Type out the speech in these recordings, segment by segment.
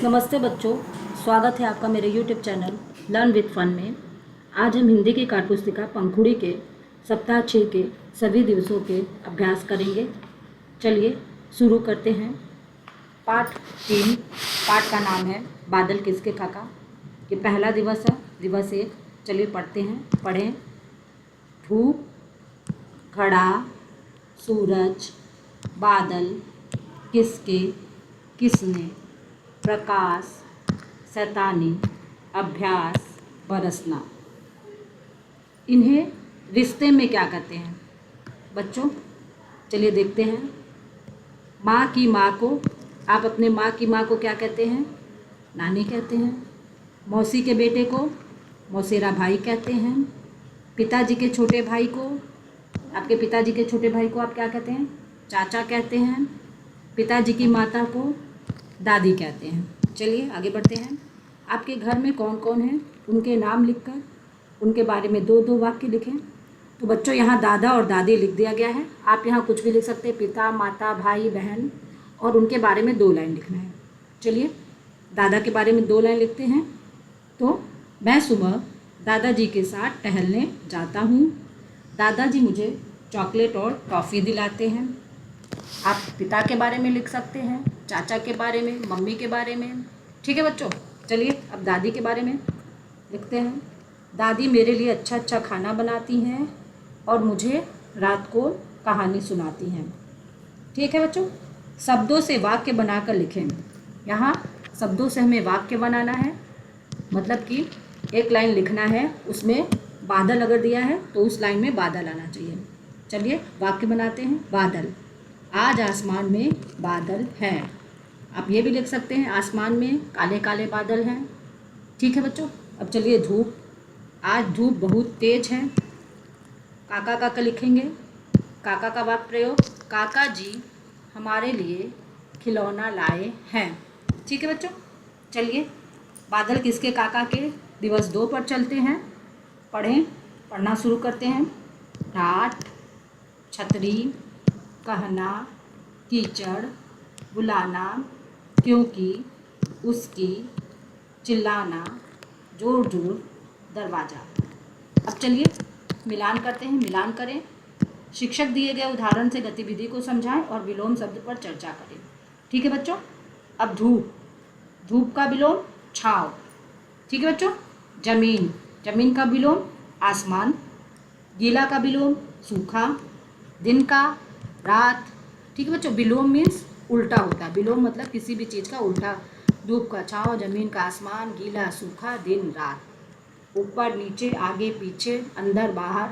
नमस्ते बच्चों, स्वागत है आपका मेरे YouTube channel learn with fun में। आज हम हिंदी की पाठ्यपुस्तिका पंखुड़ी के सप्ताह 6 के सभी दिवसों के अभ्यास करेंगे। चलिए शुरू करते हैं। पाठ 3, पाठ का नाम है बादल किसके काका। ये पहला दिवस है, दिवस 1। चलिए पढ़ते हैं। पढ़ें। धूप, घड़ा, सूरज, बादल, किसके, किसने, प्रकाश, शैतानी, अभ्यास, बरसना। इन्हें रिश्ते में क्या कहते हैं बच्चों? चलिए देखते हैं। माँ की माँ को, आप अपने माँ की माँ को क्या कहते हैं? नानी कहते हैं। मौसी के बेटे को मौसेरा भाई कहते हैं। पिताजी के छोटे भाई को, आपके पिताजी के छोटे भाई को आप क्या कहते हैं? चाचा कहते हैं। पिताजी की माता को दादी कहते हैं। चलिए आगे बढ़ते हैं। आपके घर में कौन कौन है, उनके नाम लिखकर उनके बारे में 2-2 वाक्य लिखें। तो बच्चों यहाँ दादा और दादी लिख दिया गया है। आप यहाँ कुछ भी लिख सकते हैं, पिता, माता, भाई, बहन, और उनके बारे में 2 लाइन लिखना है। चलिए दादा के बारे में 2 लाइन लिखते हैं। तो मैं सुबह दादाजी के साथ टहलने जाता हूँ। दादाजी मुझे चॉकलेट और टॉफ़ी दिलाते हैं। आप पिता के बारे में लिख सकते हैं, चाचा के बारे में, मम्मी के बारे में। ठीक है बच्चों। चलिए अब दादी के बारे में लिखते हैं। दादी मेरे लिए अच्छा अच्छा खाना बनाती हैं और मुझे रात को कहानी सुनाती हैं। ठीक है बच्चों। शब्दों से वाक्य बनाकर लिखें। यहाँ शब्दों से हमें वाक्य बनाना है, मतलब कि एक लाइन लिखना है, उसमें बादल अगर दिया है तो उस लाइन में बादल आना चाहिए। चलिए वाक्य बनाते हैं। बादल, आज आसमान में बादल हैं। आप ये भी लिख सकते हैं, आसमान में काले काले बादल हैं। ठीक है बच्चों। अब चलिए धूप, आज धूप बहुत तेज है। काका काका लिखेंगे। काका का वाक्य प्रयोग, काका जी हमारे लिए खिलौना लाए हैं। ठीक है बच्चों। चलिए बादल किसके काका के दिवस 2 पर चलते हैं। पढ़ें, पढ़ना शुरू करते हैं। डांट, छतरी, कहना, कीचड़, बुलाना, क्योंकि, उसकी, चिल्लाना, जोर जोर, दरवाज़ा। अब चलिए मिलान करते हैं। मिलान करें। शिक्षक दिए गए उदाहरण से गतिविधि को समझाएं और विलोम शब्द पर चर्चा करें। ठीक है बच्चों। अब धूप, धूप का विलोम छाँव। ठीक है बच्चों। जमीन, जमीन का विलोम आसमान। गीला का विलोम सूखा। दिन का रात। ठीक है बच्चों। विलोम मीन्स उल्टा होता है। विलोम मतलब किसी भी चीज़ का उल्टा। धूप का छाँव, जमीन का आसमान, गीला सूखा, दिन रात, ऊपर नीचे, आगे पीछे, अंदर बाहर।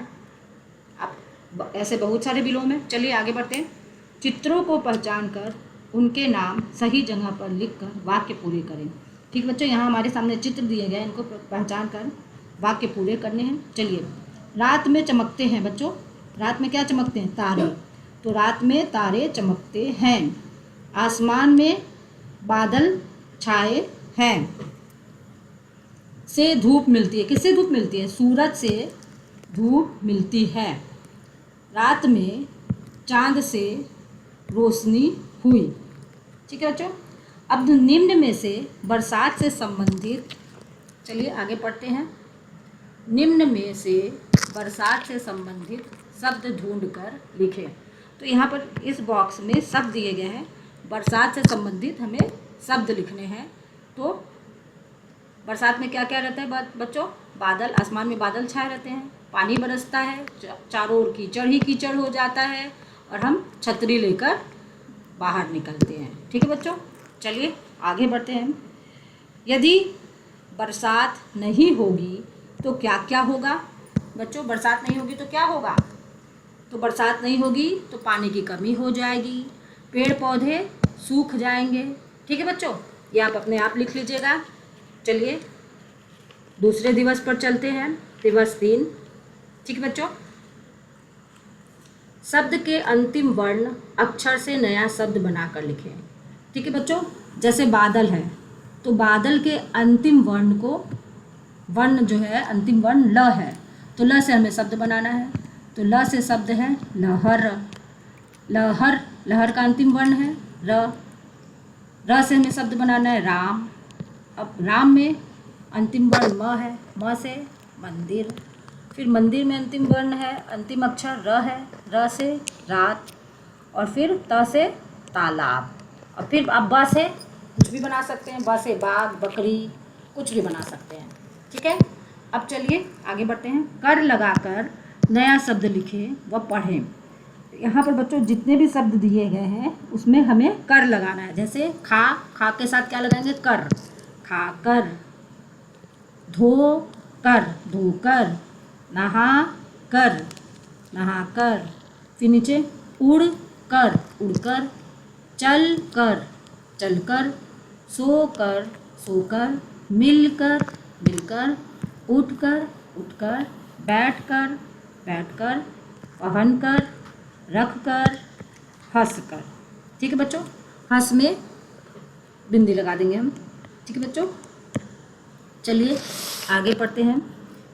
अब ऐसे बहुत सारे विलोम हैं। चलिए आगे बढ़ते हैं। चित्रों को पहचान कर उनके नाम सही जगह पर लिख कर वाक्य पूरे करें। ठीक बच्चों। यहाँ हमारे सामने चित्र दिए गए, इनको पहचान कर वाक्य पूरे करने हैं। चलिए, रात में चमकते हैं बच्चों। रात में क्या चमकते हैं? तारे। तो रात में तारे चमकते हैं। आसमान में बादल छाए हैं। से धूप मिलती है। किससे धूप मिलती है? सूरज से धूप मिलती है। रात में चांद से रोशनी हुई। ठीक है बच्चों। अब निम्न में से बरसात से संबंधित, चलिए आगे पढ़ते हैं। निम्न में से बरसात से संबंधित शब्द ढूंढकर लिखें। तो यहाँ पर इस बॉक्स में शब्द दिए गए हैं। बरसात से संबंधित हमें शब्द लिखने हैं। तो बरसात में क्या क्या रहता है बच्चों? बादल, आसमान में बादल छाए रहते हैं, पानी बरसता है, चारों ओर कीचड़ ही कीचड़ हो जाता है, और हम छतरी लेकर बाहर निकलते हैं। ठीक है बच्चों। चलिए आगे बढ़ते हैं। यदि बरसात नहीं होगी तो क्या क्या होगा बच्चों? बरसात नहीं होगी तो क्या होगा? तो बरसात नहीं होगी तो पानी की कमी हो जाएगी, पेड़ पौधे सूख जाएंगे। ठीक है बच्चों। ये आप अपने आप लिख लीजिएगा। चलिए दूसरे दिवस पर चलते हैं। दिवस 3। ठीक है बच्चों। शब्द के अंतिम वर्ण अक्षर से नया शब्द बनाकर लिखें। ठीक है बच्चों। जैसे बादल है, तो बादल के अंतिम वर्ण को, वर्ण जो है अंतिम वर्ण ल है, तो ल से हमें शब्द बनाना है। तो ल से शब्द है लहर। लहर, लहर का अंतिम वर्ण है र। र से हमें शब्द बनाना है राम। अब राम में अंतिम वर्ण म है, म से मंदिर। फिर मंदिर में अंतिम वर्ण है, अंतिम अक्षर र है, र से रात। और फिर त से तालाब। और फिर आप ब से कुछ भी बना सकते हैं, ब से बाघ, बकरी, कुछ भी बना सकते हैं। ठीक है, अब चलिए आगे बढ़ते हैं। कर लगाकर नया शब्द लिखें व पढ़ें। यहाँ पर बच्चों जितने भी शब्द दिए गए हैं उसमें हमें कर लगाना है। जैसे खा, खा के साथ क्या लगाएंगे? कर, खा कर। धो कर, धोकर। नहा कर, नहा कर। फिर नीचे उड़ कर, उड़कर। चल कर, चलकर। सो कर, सोकर। मिलकर, मिलकर। उठकर, उठकर। बैठकर, बैठकर। पहनकर, रखकर, हंसकर। ठीक है बच्चों, हंस में बिंदी लगा देंगे हम। ठीक है बच्चों, चलिए आगे पढ़ते हैं,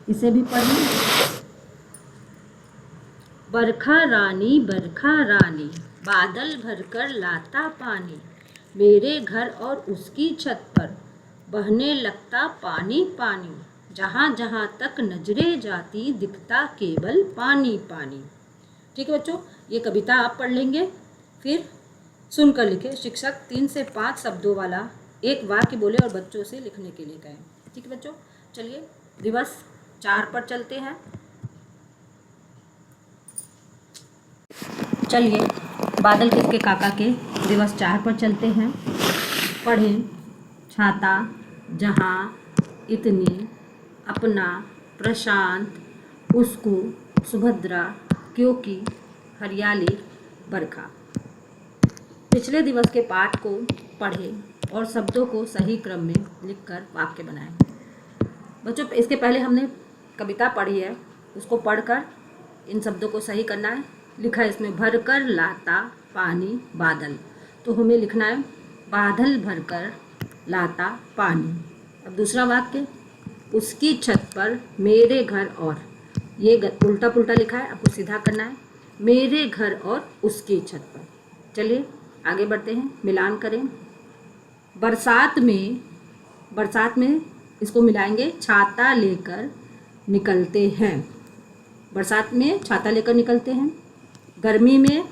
इसे भी पढ़ें। बरखा रानी, बरखा रानी, बादल भरकर लाता पानी, मेरे घर और उसकी छत पर बहने लगता पानी पानी, जहाँ जहाँ तक नजरें जाती दिखता केवल पानी पानी। ठीक है बच्चों, ये कविता आप पढ़ लेंगे, फिर सुनकर लिखें। शिक्षक 3 से 5 शब्दों वाला एक वाक्य बोले और बच्चों से लिखने के लिए कहें। ठीक है बच्चों, चलिए दिवस 4 पर चलते हैं। चलिए बादल किसके काका के दिवस 4 पर चलते हैं। पढ़ें। छाता, जहाँ, इतनी, अपना, प्रशांत, उसको, सुभद्रा, क्योंकि, हरियाली, बरखा। पिछले दिवस के पाठ को पढ़ें और शब्दों को सही क्रम में लिखकर वाक्य बनाएं। बच्चों इसके पहले हमने कविता पढ़ी है, उसको पढ़कर इन शब्दों को सही करना है। लिखा है इसमें भरकर लाता पानी बादल, तो हमें लिखना है बादल भरकर लाता पानी। अब दूसरा वाक्य, उसकी छत पर मेरे घर और, ये उल्टा पुल्टा लिखा है, आपको सीधा करना है, मेरे घर और उसकी छत पर। चलिए आगे बढ़ते हैं, मिलान करें। बरसात में, बरसात में इसको मिलाएंगे, छाता लेकर निकलते हैं। बरसात में छाता लेकर निकलते हैं। गर्मी में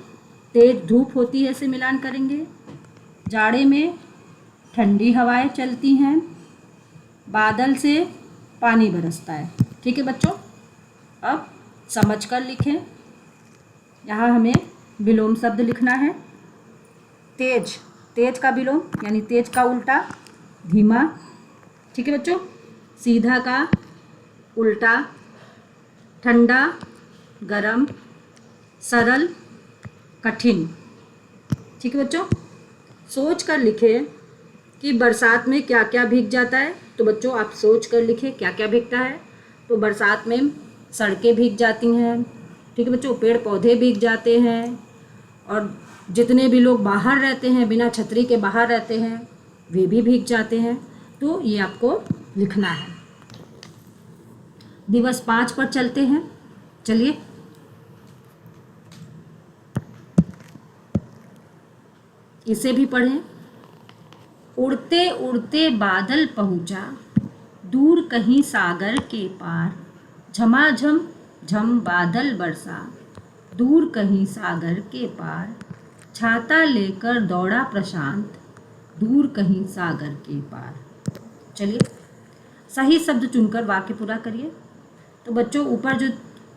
तेज धूप होती है, इसे मिलान करेंगे। जाड़े में ठंडी हवाएं चलती हैं। बादल से पानी बरसता है। ठीक है बच्चों, अब समझ कर लिखें। यहाँ हमें विलोम शब्द लिखना है। तेज, तेज का विलोम यानी तेज का उल्टा धीमा। ठीक है बच्चों, सीधा का उल्टा ठंडा गरम, सरल कठिन। ठीक है बच्चों, सोच कर लिखें कि बरसात में क्या क्या भीग जाता है। तो बच्चों आप सोच कर लिखें क्या क्या भीगता है। तो बरसात में सड़कें भीग जाती हैं। ठीक है बच्चों, पेड़ पौधे भीग जाते हैं, और जितने भी लोग बाहर रहते हैं, बिना छतरी के बाहर रहते हैं, वे भी भीग जाते हैं। तो ये आपको लिखना है। दिवस 5 पर चलते हैं। चलिए इसे भी पढ़ें। उड़ते उड़ते बादल पहुंचा, दूर कहीं सागर के पार, झमाझम झम बादल बरसा, दूर कहीं सागर के पार, छाता लेकर दौड़ा प्रशांत, दूर कहीं सागर के पार। चलिए सही शब्द चुनकर वाक्य पूरा करिए। तो बच्चों ऊपर जो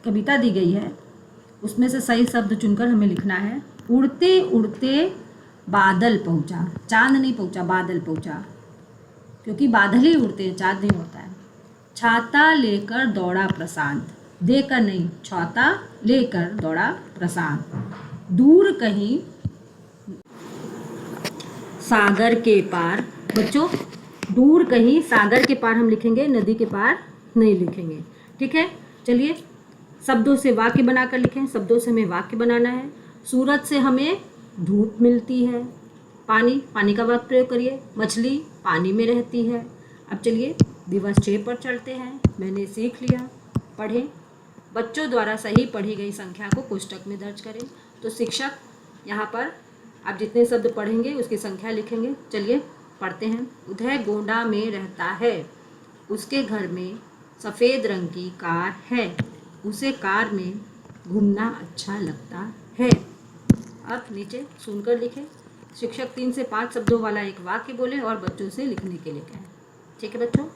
कविता दी गई है उसमें से सही शब्द चुनकर हमें लिखना है। उड़ते उड़ते बादल पहुंचा, चांद नहीं पहुंचा, बादल पहुंचा, क्योंकि बादल ही उड़ते हैं, चांद नहीं होता है। छाता लेकर दौड़ा प्रशांत, देकर नहीं, छाता लेकर दौड़ा प्रशांत, दूर कहीं सागर के पार। बच्चों दूर कहीं सागर के पार हम लिखेंगे, नदी के पार नहीं लिखेंगे। ठीक है, चलिए शब्दों से वाक्य बनाकर लिखें। शब्दों से हमें वाक्य बनाना है। सूरज से हमें धूप मिलती है। पानी, पानी का वाक्य प्रयोग करिए। मछली पानी में रहती है। अब चलिए दिवस 6 पर चलते हैं। मैंने सीख लिया, पढ़ें। बच्चों द्वारा सही पढ़ी गई संख्या को कोष्टक में दर्ज करें। तो शिक्षक यहाँ पर आप जितने शब्द पढ़ेंगे उसकी संख्या लिखेंगे। चलिए पढ़ते हैं। उदय गोंडा में रहता है, उसके घर में सफ़ेद रंग की कार है, उसे कार में घूमना अच्छा लगता है। अब नीचे सुनकर लिखें। शिक्षक 3 से 5 शब्दों वाला एक वाक्य बोले और बच्चों से लिखने के लिए कहें। ठीक है बच्चों,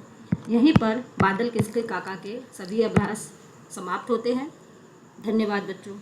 यहीं पर बादल किसके काका के सभी अभ्यास समाप्त होते हैं। धन्यवाद बच्चों।